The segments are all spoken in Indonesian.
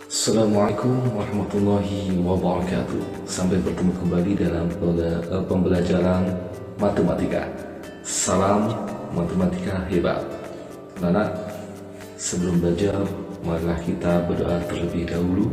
Assalamualaikum warahmatullahi wabarakatuh. Sampai bertemu kembali dalam pembelajaran matematika. Salam matematika hebat. Anak, sebelum belajar, marilah kita berdoa terlebih dahulu.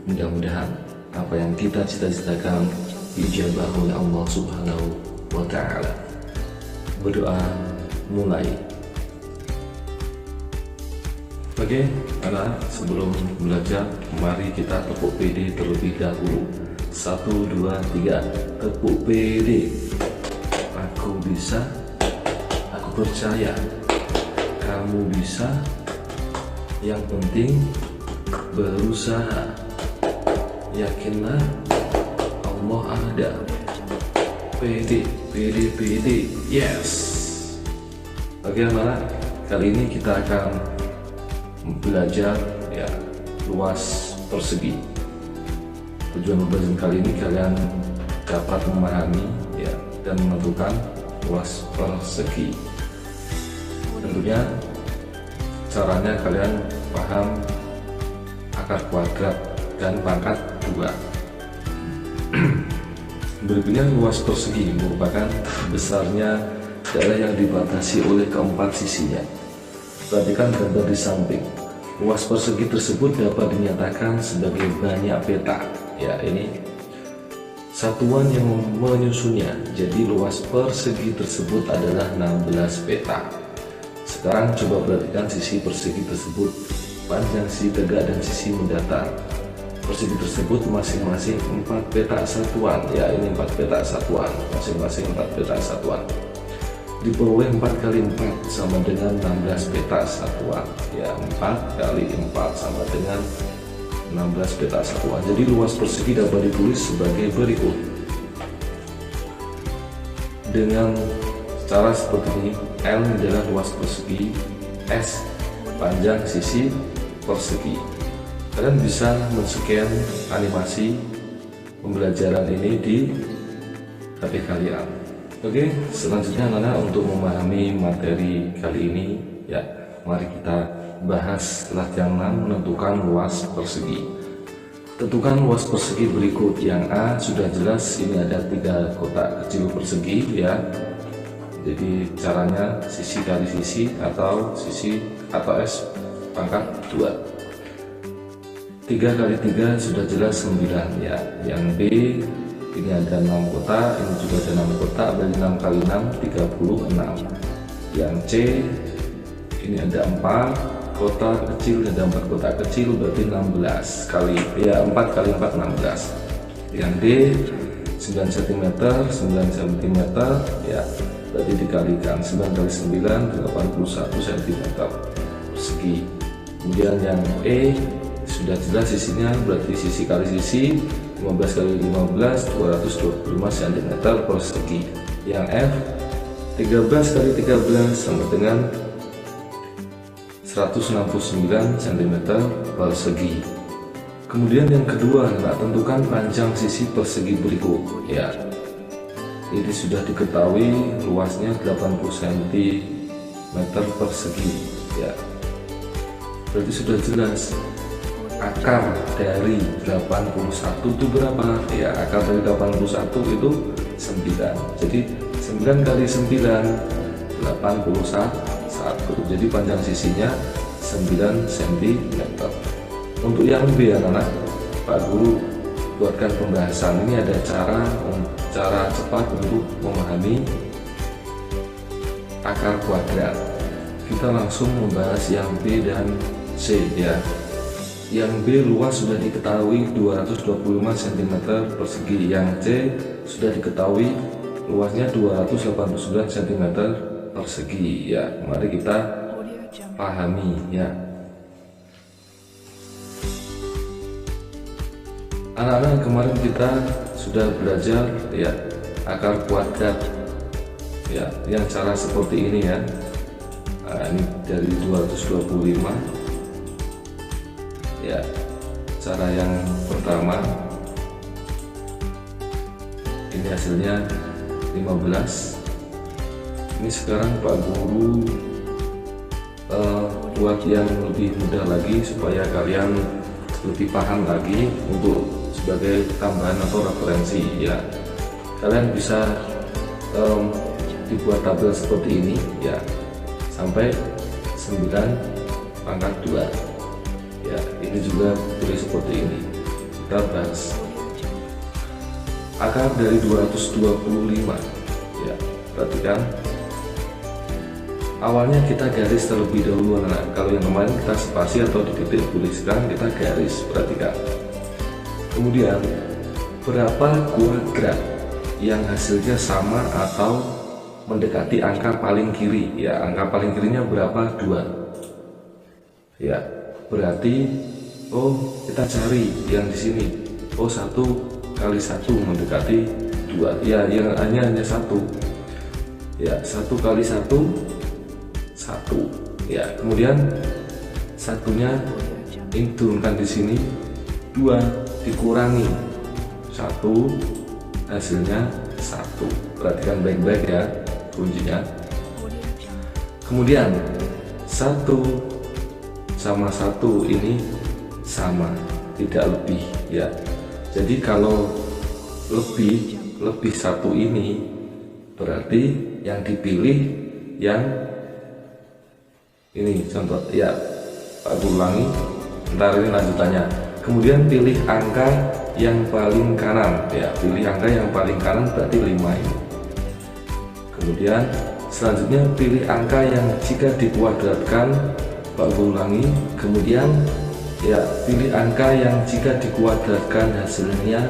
Mudah-mudahan apa yang kita cita-citakan dijabah oleh Allah Subhanahu wa Ta'ala. Berdoa mulai. Oke, anak, sebelum belajar, mari kita tepuk PD terlebih dahulu. 1, 2, 3, tepuk PD. Aku bisa, aku percaya, kamu bisa. Yang penting berusaha. Yakinlah Allah ada. PD, PD, PD. Yes. Oke, anak, kali ini kita akan belajar luas persegi. Tujuan pembelajaran kali ini kalian dapat memahami dan menentukan luas persegi. Tentunya caranya kalian paham akar kuadrat dan pangkat 2. Berikutnya, luas persegi merupakan besarnya daerah yang dibatasi oleh keempat sisinya. Perhatikan gambar di samping. Luas persegi tersebut dapat dinyatakan sebagai banyak peta. Ini satuan yang menyusunnya. Jadi luas persegi tersebut adalah 16 peta. Sekarang coba perhatikan sisi persegi tersebut, panjang, sisi tegak, dan sisi mendatar. Persegi tersebut masing-masing 4 peta satuan. Ini 4 peta satuan, masing-masing 4 peta satuan. Diperoleh 4 kali 4 sama dengan 16 peta satuan. 4 kali 4 sama dengan 16 peta satuan. Jadi luas persegi dapat ditulis sebagai berikut. Dengan cara seperti ini, L adalah luas persegi, S panjang sisi persegi. Kalian bisa men-scan animasi pembelajaran ini di HP kalian. Oke, selanjutnya anak-anak, untuk memahami materi kali ini, mari kita bahas latihan 6, menentukan luas persegi. Tentukan luas persegi berikut. Yang A sudah jelas, ini ada 3 kotak kecil persegi Jadi caranya sisi kali sisi atau S pangkat 2. 3 kali 3 sudah jelas 9 Yang B, ini ada 6 kotak, ini juga ada 6 kotak, dari 6 kali 6 36. Yang C, ini ada 4 kotak kecil, ada 4 kotak kecil, berarti 16 kali 4 kali 4 16. Yang D 9 cm 9 cm berarti dikalikan 9 kali 9 81 cm persegi. Kemudian yang E sudah jelas sisinya, berarti sisi kali sisi 15 kali 15 225 cm persegi. Yang F 13 kali 13 sama dengan 169 cm persegi. Kemudian yang kedua, tentukan panjang sisi persegi berikut. Ini sudah diketahui luasnya 80 cm persegi. Berarti sudah jelas. Akar dari 81 itu berapa? Akar dari 81 itu 9. Jadi 9 kali 9 81. Jadi panjang sisinya 9 cm. Untuk yang B, anak-anak, Pak Guru buatkan pembahasan. Ini ada cara cepat untuk memahami akar kuadrat. Kita langsung membahas yang B dan C Yang B luas sudah diketahui 225 cm persegi. Yang C sudah diketahui luasnya 289 cm persegi. Mari kita pahami Anak-anak, kemarin kita sudah belajar akar kuadrat yang cara seperti ini ini dari 225. Cara yang pertama, ini hasilnya 15. Ini sekarang Pak Guru buat yang lebih mudah lagi supaya kalian lebih paham lagi, untuk sebagai tambahan atau referensi ya, kalian bisa dibuat tabel seperti ini ya, sampai 9 pangkat 2 ya. Ini juga tulis seperti ini. Kita bahas akar dari 225 ya. Perhatikan, awalnya kita garis terlebih dahulu anak. Kalau yang kemarin kita spasi atau dititik tuliskan, kita garis. Perhatikan, kemudian berapa kuadrat yang hasilnya sama atau mendekati angka paling kiri ya. Angka paling kirinya berapa? 2 ya. Berarti kita cari yang di sini. 1 kali 1 mendekati 2 ya, yang hanya 1 ya. 1 kali 1 1 ya. Kemudian satunya ini turunkan di sini, 2 dikurangi 1 hasilnya 1. Perhatikan baik-baik ya kuncinya. Kemudian 1 sama 1 ini sama, tidak lebih ya. Jadi kalau lebih 1 ini berarti yang dipilih yang ini. Contoh ya, Pak ulangi, ntar ini lanjutannya. Kemudian pilih angka yang paling kanan ya, pilih angka yang paling kanan berarti 5 ini. Kemudian selanjutnya pilih angka yang jika dikuadratkan, Pak ulangi. Kemudian ya, pilih angka yang jika dikuadratkan hasilnya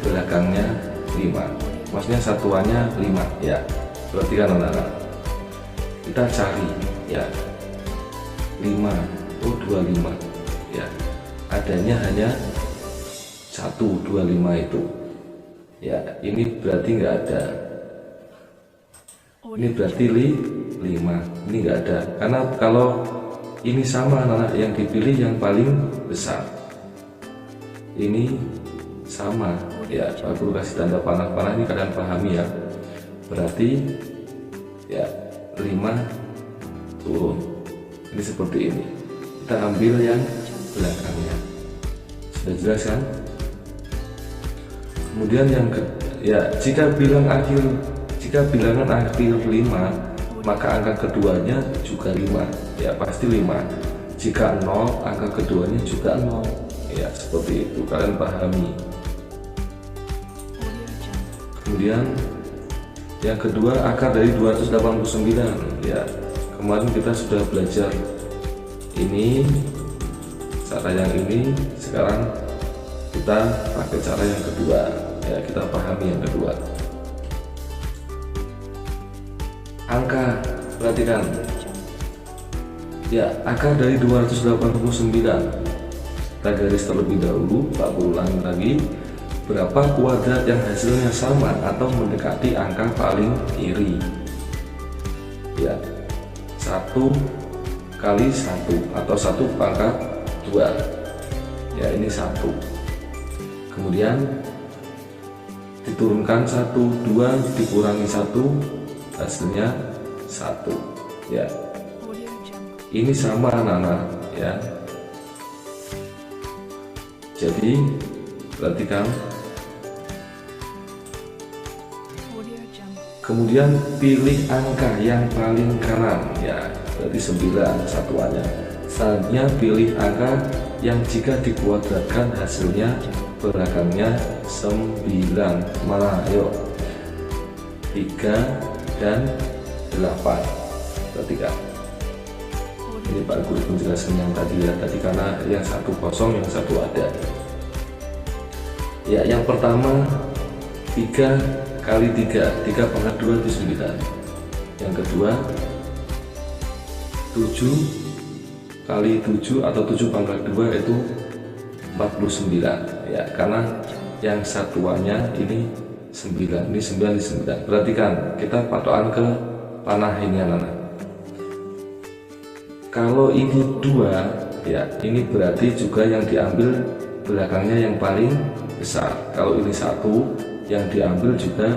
belakangnya 5, maksudnya satuannya 5 ya. Perhatikan anak-anak, kita cari ya, 5 25 ya, adanya hanya 125 itu ya. Ini berarti nggak ada, ini berarti 5, ini nggak ada. Karena kalau ini sama anak-anak, yang dipilih yang paling besar. Ini sama ya, aku kasih tanda panah-panah ini kalian pahami ya. Berarti ya 5 turun. Ini seperti ini. Kita ambil yang belakangnya. Sudah jelas kan? Kemudian yang jika bilangan akhir 5, maka angka keduanya juga 5 ya, pasti 5. Jika 0, angka keduanya juga 0 ya, seperti itu, kalian pahami. Kemudian yang kedua, akar dari 289 ya. Kemarin kita sudah belajar ini, cara yang ini. Sekarang kita pakai cara yang kedua ya, kita pahami yang kedua. Angka, perhatikan ya, akar dari 289 kita garis terlebih dahulu. Pak ulangi lagi, berapa kuadrat yang hasilnya sama atau mendekati angka paling kiri ya. 1 kali 1 atau 1 pangkat 2 ya, ini 1. Kemudian diturunkan 1, 2 dikurangi 1 hasilnya 1 ya. Ini sama anak-anak ya. Jadi perhatikan, kemudian pilih angka yang paling kanan ya, berarti 9 satuannya. Selanjutnya pilih angka yang jika dikuadratkan hasilnya belakangnya 9. Mana ayo, 3 dan 8. Perhatikan, ini Pak Guru menjelaskan yang tadi ya, tadi karena yang 1 kosong, yang 1 ada ya. Yang pertama 3 kali 3 pangkat 2 itu 9. Yang kedua 7 kali 7 atau 7 pangkat 2 itu 49 ya, karena yang satuannya ini 9, ini 9, ini 9. Perhatikan, kita patokan ke panah ini anak-anak. Kalau ini 2 ya, ini berarti juga yang diambil belakangnya yang paling besar. Kalau ini 1, yang diambil juga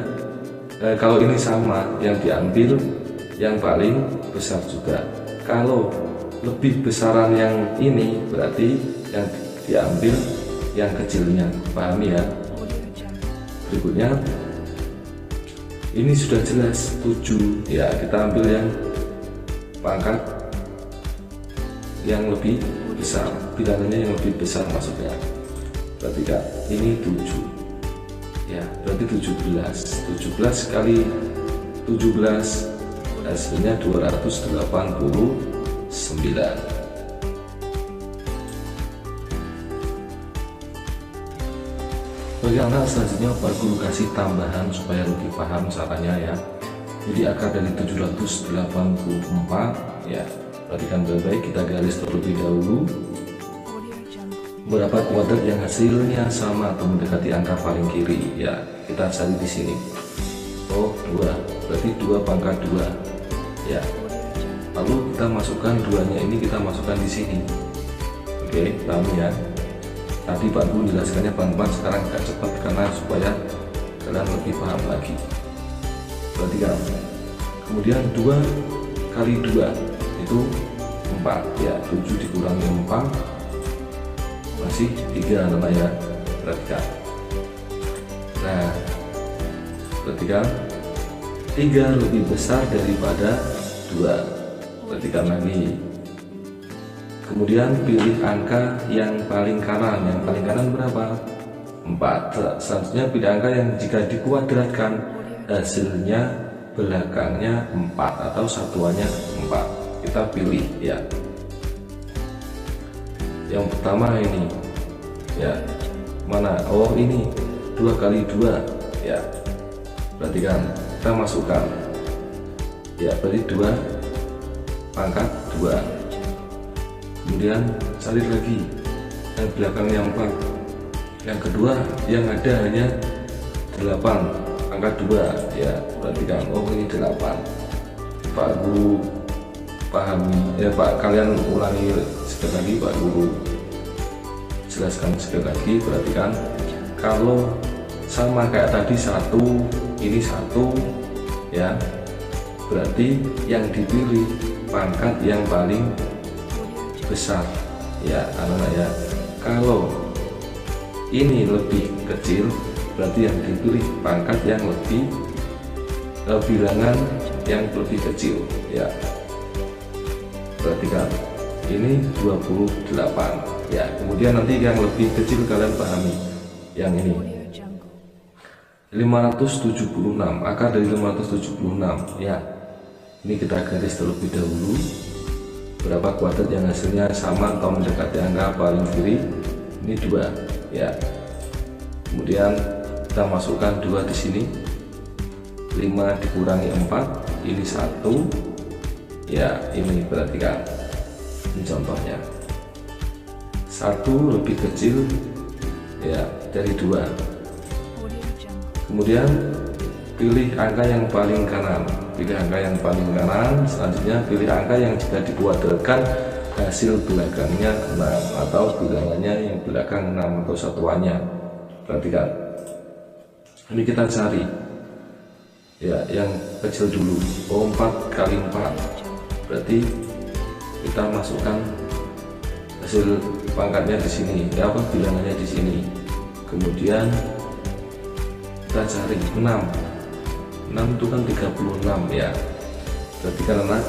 kalau ini sama, yang diambil yang paling besar juga. Kalau lebih besaran yang ini, berarti yang diambil yang kecilnya. Pahami ya? Berikutnya ini sudah jelas 7 ya, kita ambil yang pangkat yang lebih besar, bilangannya yang lebih besar maksudnya. Berarti kan ini 7 ya, berarti 17 kali 17 hasilnya 289. Bagi anak selanjutnya Pak Guru kasih tambahan supaya lebih paham caranya ya. Jadi akar dari 784 ya, perhatikan baik-baik, kita garis terlebih dahulu. Berapa kuadrat yang hasilnya sama atau mendekati angka paling kiri ya, kita cari di sini. Oh 2, berarti 2 pangkat 2 ya. Lalu kita masukkan 2-nya ini, kita masukkan di sini. Oke, paham ya? Tadi Pak Guru jelaskannya pelan-pelan, sekarang agak cepat karena supaya kalian lebih paham lagi. Perhatikan. Kemudian 2 kali 2 itu 4 ya, 7 dikurangi 4 masih 3 teman ya. Perhatikan. Nah, perhatikan 3 lebih besar daripada 2. Perhatikan lagi. Kemudian pilih angka yang paling kanan. Yang paling kanan berapa? 4. Selanjutnya pilih angka yang jika dikuadratkan hasilnya belakangnya 4 atau satuannya 4. Kita pilih ya. Yang pertama ini ya, mana? Oh ini 2 kali 2 ya. Perhatikan, kita masukkan ya, berarti 2 pangkat 2. Kemudian cari lagi yang belakangnya 4. Yang kedua yang ada hanya 8 pangkat 2 ya. Perhatikan, oh ini 8. Pak Guru pahami ya, Pak, kalian ulangi sekali lagi, Pak Guru jelaskan sekali lagi. Perhatikan, kalau sama kayak tadi 1 ini 1 ya, berarti yang dipilih pangkat yang paling besar ya anak-anak ya. Kalau ini lebih kecil, berarti yang dipilih pangkat yang lebih bilangan yang lebih kecil ya. Perhatikan, ini 28 ya. Kemudian nanti yang lebih kecil kalian pahami, yang ini 576, akar dari 576 ya. Ini kita garis terlebih dahulu. Berapa kuadrat yang hasilnya sama atau mendekati angka paling kiri? Ini 2 ya. Kemudian kita masukkan 2 di sini. 5 dikurangi 4 ini 1 ya. Ini perhatikan, ini contohnya 1 lebih kecil ya dari 2. Kemudian pilih angka yang paling kanan, pilih angka yang paling kanan. Selanjutnya pilih angka yang jika dikuadratkan hasil belakangnya 6 atau bilangannya yang belakang 6 atau satuannya. Perhatikan, ini kita cari ya yang kecil dulu. Oh 4 kali 4, berarti kita masukkan hasil pangkatnya di sini ya, apa bilangannya di sini. Kemudian kita cari 6 itu kan 36 ya. Berarti karena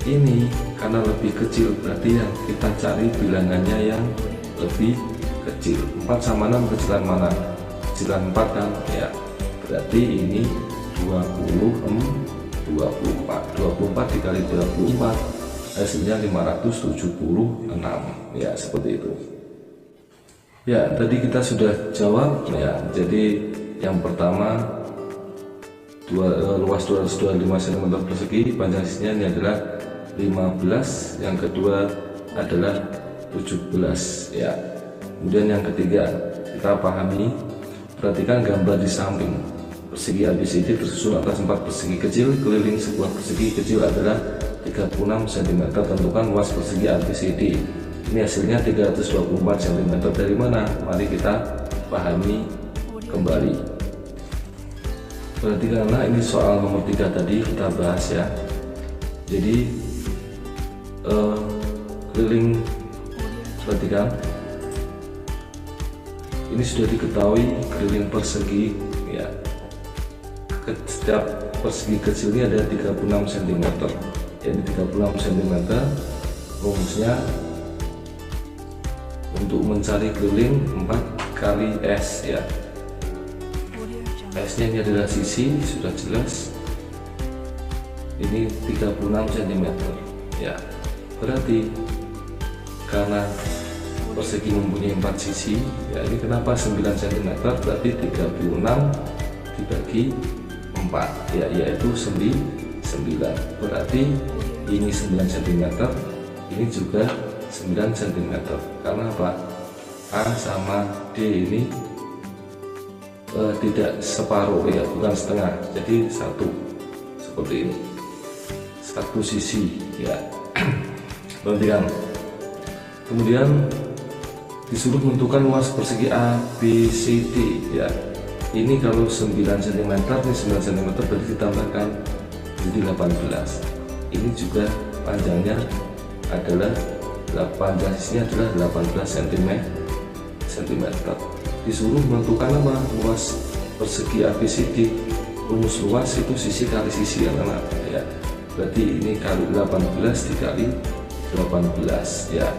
ini karena lebih kecil, berarti yang kita cari bilangannya yang lebih kecil. 4 sama 6 kecilan mana? Kecilan 4 kan ya. Berarti ini 24 dikali 24 hasilnya 576 ya, seperti itu ya. Tadi kita sudah jawab ya. Jadi yang pertama luas 225 cm persegi, panjang sisinya ini adalah 15, yang kedua adalah 17 ya. Kemudian yang ketiga kita pahami, perhatikan gambar di samping. Persegi ABCD tersusun atas 4 persegi kecil, keliling sebuah persegi kecil adalah 36 cm. Tentukan luas persegi ABCD. Ini hasilnya 324 cm. Dari mana? Mari kita pahami kembali. Berarti karena ini soal nomor 3 tadi kita bahas ya. Jadi keliling. Perhatikan, ini sudah diketahui keliling persegi ya. Setiap persegi kecil ini ada 36 cm, jadi 36 cm. Rumusnya untuk mencari keliling 4 kali S ya. S nya ini adalah sisi, sudah jelas. Ini 36 cm ya. Berarti karena persegi mempunyai 4 sisi ya, ini kenapa 9 cm, berarti 36 dibagi 4 ya, yaitu 9. Berarti ini 9 cm, ini juga 9 cm. Karena apa? A sama D ini tidak separuh ya, bukan setengah, jadi satu, seperti ini, satu sisi ya. Perhatikan, kemudian disuruh menentukan luas persegi ABCD ya. Ini kalau 9 cm, ini 9 cm berarti ditambahkan jadi 18. Ini juga panjangnya adalah, panjang sisinya adalah 18 cm. Disuruh menentukan apa? Luas persegi ABCD. Rumus luas itu sisi kali sisi yang anak ya. Berarti ini kali 18 dikali 18 ya.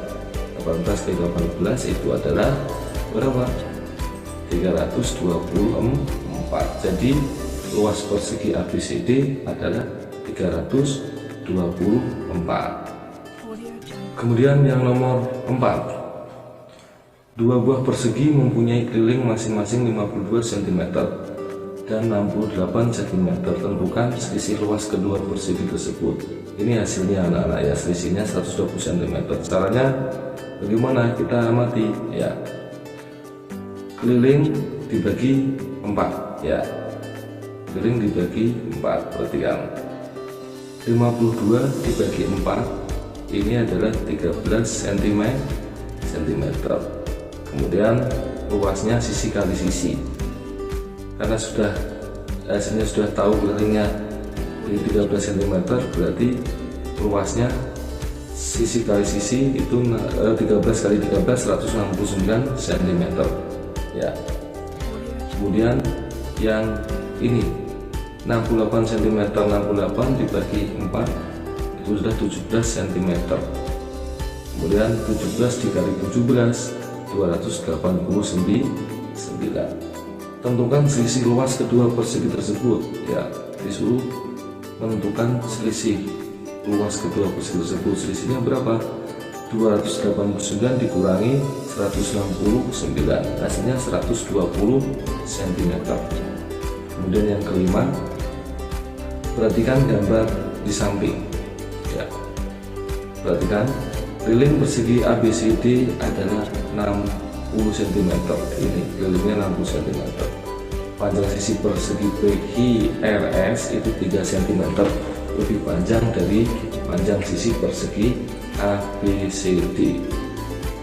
18 kali 18 itu adalah berapa? 324. Jadi luas persegi ABCD adalah 324. Kemudian yang nomor 4, dua buah persegi mempunyai keliling masing-masing 52 cm dan 68 cm. Tentukan selisih luas kedua persegi tersebut. Ini hasilnya anak-anak ya, selisihnya 120 cm. Caranya bagaimana? Kita amati ya. Keliling dibagi 4 ya. Keliling dibagi 4. Perhatikan, 52 dibagi 4 ini adalah 13 cm. Kemudian luasnya sisi kali sisi, karena hasilnya sudah tahu kelilingnya di 13 cm, berarti luasnya sisi kali sisi itu 13 kali 13 169 cm ya. Kemudian yang ini 68 cm, 68 dibagi 4 itu sudah 17 cm. Kemudian 17 dikali 17 289. Tentukan selisih luas kedua persegi tersebut ya. Disuruh menentukan selisih luas kedua persegi tersebut. Selisihnya berapa? 289 dikurangi 169, hasilnya 120 cm. Kemudian yang kelima, perhatikan gambar di samping ya. Perhatikan, keliling persegi ABCD adalah 60 cm. Ini kelilingnya 60 cm. Panjang sisi persegi PQRS itu 3 cm, lebih panjang dari panjang sisi persegi ABCD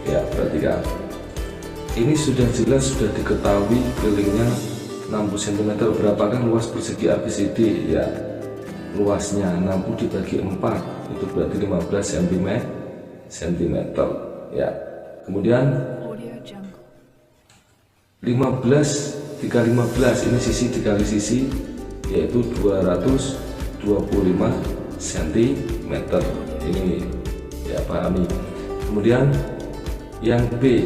ya. Perhatikan, ini sudah jelas, sudah diketahui kelilingnya 60 cm. Berapakah luas persegi ABCD ya? Luasnya 60 dibagi 4 itu berarti 15 cm ya. Kemudian 15 dikali 15 ini sisi dikali sisi, yaitu 225 cm. Ini ya, pahami. Kemudian yang B,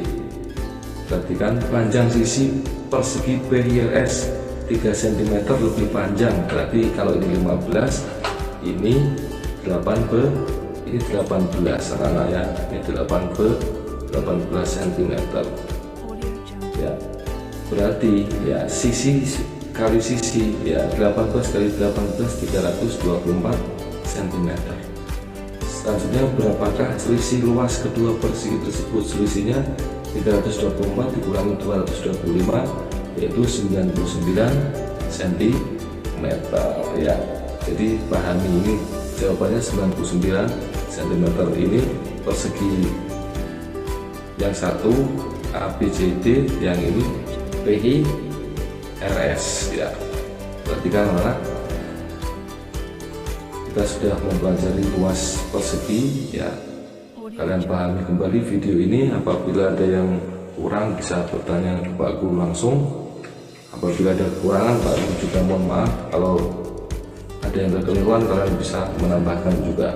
perhatikan, panjang sisi persegi PQRS 3 cm lebih panjang, berarti kalau ini 15, ini 8B, ini 18 anak ya, ini 8B 18 cm ya. Berarti ya sisi kali sisi ya, 18 kali 18 324 cm. Selanjutnya, berapakah selisih luas kedua persegi tersebut? Selisihnya 324 dikurangi 225 yaitu 99 cm ya. Jadi pahami, ini jawabannya 99 cm. Ini persegi yang satu ABCD, yang ini PQRS ya. Perhatikan anak, kita sudah mempelajari ruas persegi ya. Kalian pahami kembali video ini. Apabila ada yang kurang bisa bertanya ke Pak Guru langsung. Apabila ada kekurangan, Pak Guru juga mohon maaf. Kalau ada yang kekeliruan, kalian bisa menambahkan juga.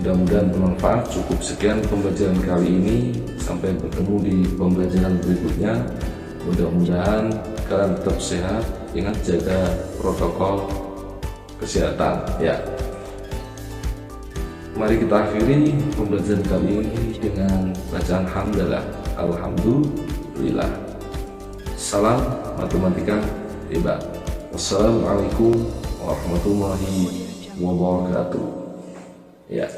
Mudah-mudahan bermanfaat. Cukup sekian pembelajaran kali ini. Sampai bertemu di pembelajaran berikutnya. Mudah-mudahan kalian tetap sehat. Ingat jaga protokol kesehatan ya. Mari kita akhiri pembelajaran kali ini dengan bacaan hamdalah. Alhamdulillah. Salam matematika hebat. Wassalamualaikum warahmatullahi wabarakatuh. Ya.